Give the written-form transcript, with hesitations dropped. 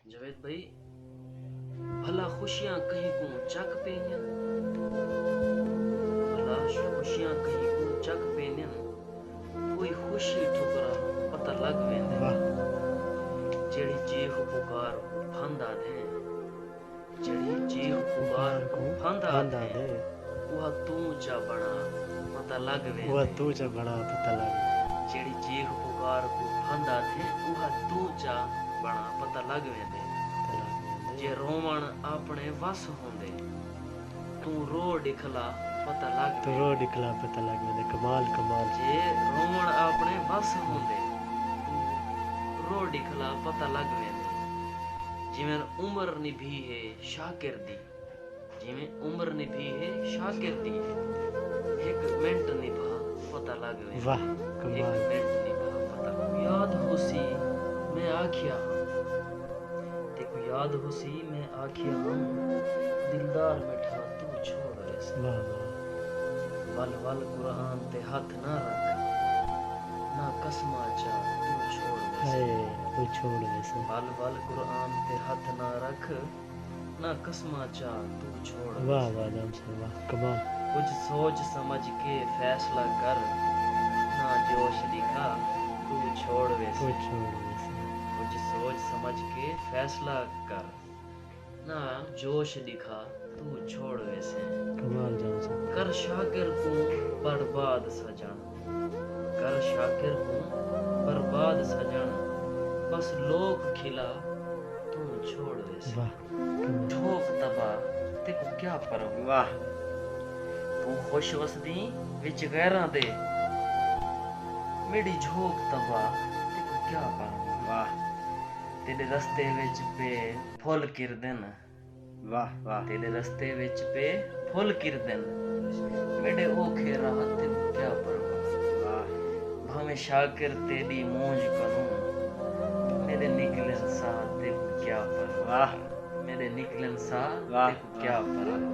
जावेद भाई, भला खुशियां कहीं को चक पेनियन, भला खुशियां कहीं को चक पेनियन, कोई खुशी ठुकरा पता लग वेंदे, जेड़ी चीख पुकार को फंदा दे, जेड़ी चीख पुकार को फंदा दे, वह तू चा बना पता लग वेंदे, वह तू चा बना पता लग, जेड़ी चीख पुकार को फंदा थे, वह तू चा बना पता लग वेंदे, जे रोवण अपने वस होंदे, तू रो दिखला पता लग तू रो दिखला पता लग वेंदे। कमाल कमाल। जे रोवण अपने वस होंदे, तू रो दिखला पता लग वेंदे, जिवें उम्र निभी है शाकिर दी, जिवें उम्र निभी है शाकिर दी, एक मिनट निभा पता लग वेंदे। वाह कमाल। एक मिनट निभा पता याद होसी मैं आखिया देखो याद होसी मैं आखिया हम दिलदार बैठा तू छोड़ वैसे। वाह वाह। वल वल कुरान ते हाथ ना रख, ना कसमा चा तू छोड़ वैसे। तू छोड़ वैसे। वल वल कुरान ते हाथ ना रख, ना कसमा चा तू छोड़ वैसे। वाह वाह जाम से वाह कमाल। कुछ सोच समझ के फैसला कर, ना जोश दिखा तू छोड़ वैसे। तू छोड़ वैसे। कुछ सोच समझ के फैसला कर, ना जोश दिखा तू छोड़ वैसे। कमाल जाम से। कर शाकिर को बर्बाद सजन, कर शाकिर को बर्बाद सजन, बस लोक खिला तू छोड़ वैसे। वाह कमाल। ठोक तबा तेको क्या परवाह, वाह तू खुश वसदी विच गैरां दे, मेरी झोक तबा तेको क्या परवाह, वाह तेरे रस्ते विच पे फुल किरदन, वाह वाह तेरे रस्ते विच पे फुल किरदन, मेरे ओखे राह तेको क्या परवाह, वाह भाਵੇਂ शाकिर तेरी मौज करूं, मेरे निकलन सा तेको क्या परवाह, मेरे निकलन सा तेको क्या परवाह।